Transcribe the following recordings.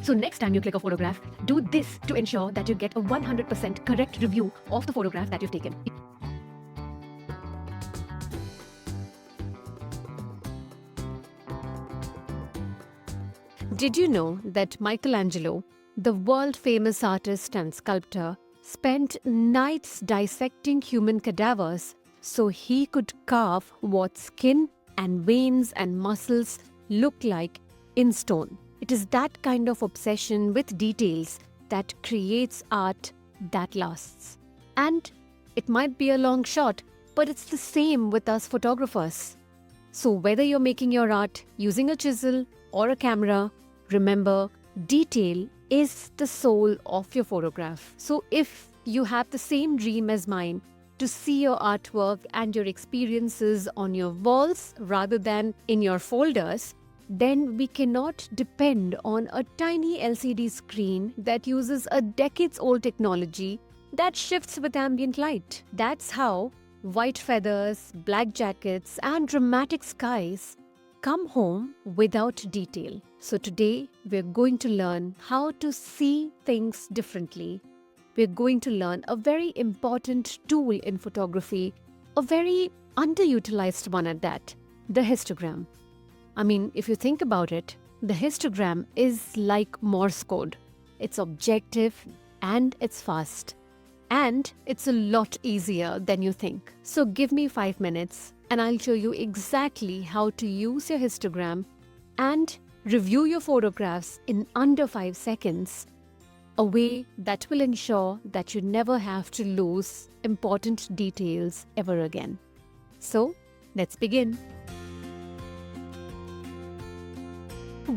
So next time you click a photograph, do this to ensure that you get a 100% correct review of the photograph that you've taken. Did you know that Michelangelo, the world-famous artist and sculptor, spent nights dissecting human cadavers so he could carve what skin and veins and muscles look like in stone? It is that kind of obsession with details that creates art that lasts. And it might be a long shot, but it's the same with us photographers. So whether you're making your art using a chisel or a camera, remember, detail is the soul of your photograph. So if you have the same dream as mine to see your artwork and your experiences on your walls rather than in your folders, then we cannot depend on a tiny LCD screen that uses a decades-old technology that shifts with ambient light. That's how white feathers, black jackets, and dramatic skies come home without detail. So today, we're going to learn how to see things differently. We're going to learn a very important tool in photography, a very underutilized one at that, the histogram. I mean, if you think about it, the histogram is like Morse code. It's objective and it's fast. And it's a lot easier than you think. So give me 5 minutes and I'll show you exactly how to use your histogram and review your photographs in under 5 seconds, a way that will ensure that you never have to lose important details ever again. So, let's begin.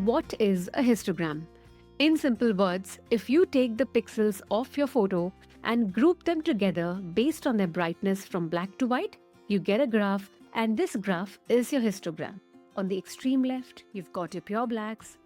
What is a histogram? In simple words, if you take the pixels of your photo and group them together based on their brightness from black to white, you get a graph, and this graph is your histogram. On the extreme left, you've got your pure blacks.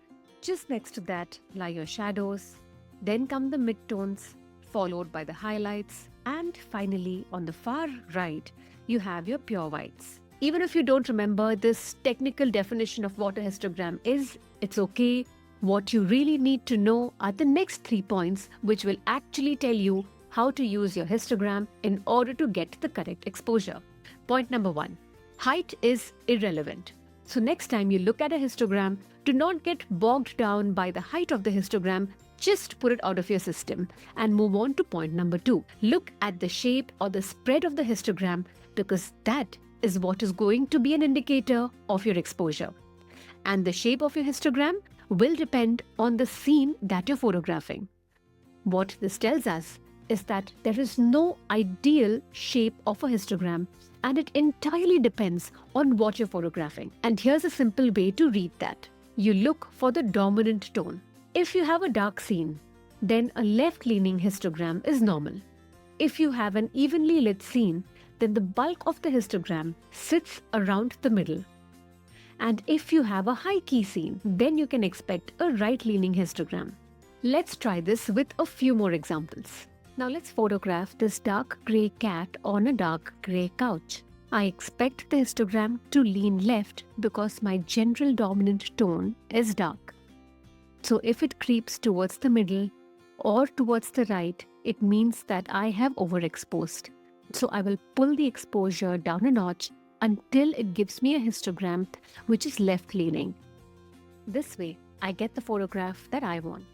Just next to that lie your shadows. Then come the midtones, followed by the highlights, and finally, on the far right, you have your pure whites. Even if you don't remember this technical definition of what a histogram is, it's okay. What you really need to know are the next 3 points, which will actually tell you how to use your histogram in order to get the correct exposure. Point number 1. Height is irrelevant. So next time you look at a histogram, do not get bogged down by the height of the histogram. Just put it out of your system and move on to point number 2. Look at the shape or the spread of the histogram, because that is what is going to be an indicator of your exposure. And the shape of your histogram will depend on the scene that you're photographing. What this tells us is that there is no ideal shape of a histogram, and it entirely depends on what you're photographing. And here's a simple way to read that. You look for the dominant tone. If you have a dark scene, then a left-leaning histogram is normal. If you have an evenly lit scene, then the bulk of the histogram sits around the middle. And if you have a high-key scene, then you can expect a right-leaning histogram. Let's try this with a few more examples. Now let's photograph this dark grey cat on a dark grey couch. I expect the histogram to lean left because my general dominant tone is dark. So if it creeps towards the middle or towards the right, it means that I have overexposed. So I will pull the exposure down a notch until it gives me a histogram which is left-leaning. This way, I get the photograph that I want.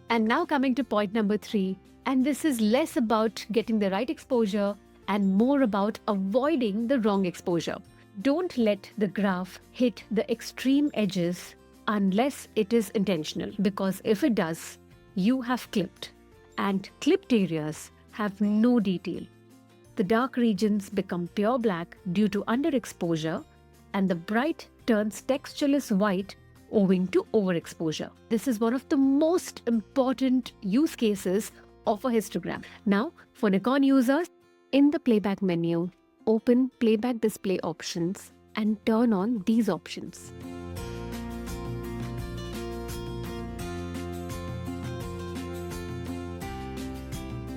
And now coming to point number 3, and this is less about getting the right exposure and more about avoiding the wrong exposure. Don't let the graph hit the extreme edges unless it is intentional, because if it does, you have clipped, and clipped areas have no detail. The dark regions become pure black due to underexposure, and the bright turns textureless white owing to overexposure. This is one of the most important use cases of a histogram. Now, for Nikon users, in the playback menu, open playback display options and turn on these options.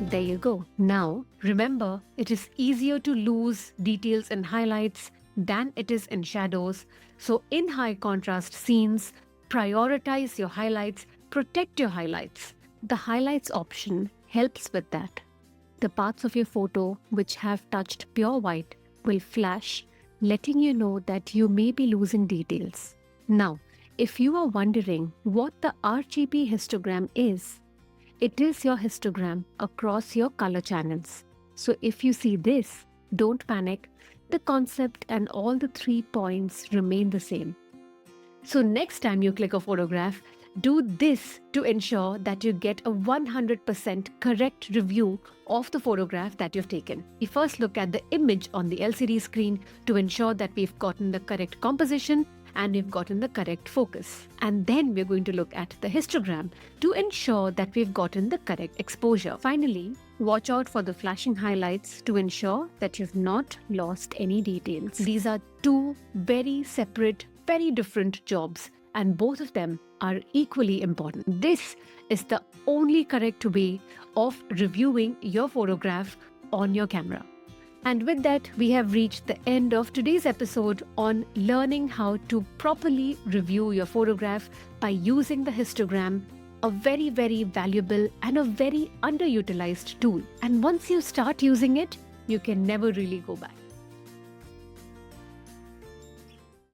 There you go. Now, remember, it is easier to lose details in highlights than it is in shadows. So in high contrast scenes, prioritize your highlights, protect your highlights. The highlights option helps with that. The parts of your photo which have touched pure white will flash, letting you know that you may be losing details. Now, if you are wondering what the RGB histogram is, it is your histogram across your color channels. So if you see this, don't panic. The concept and all the 3 points remain the same. So next time you click a photograph, do this to ensure that you get a 100% correct review of the photograph that you've taken. We first look at the image on the LCD screen to ensure that we've gotten the correct composition and we've gotten the correct focus. And then we're going to look at the histogram to ensure that we've gotten the correct exposure. Finally, watch out for the flashing highlights to ensure that you've not lost any details. These are 2 very separate, very different jobs, and both of them are equally important. This is the only correct way of reviewing your photograph on your camera. And with that, we have reached the end of today's episode on learning how to properly review your photograph by using the histogram, a very, very valuable and a very underutilized tool. And once you start using it, you can never really go back.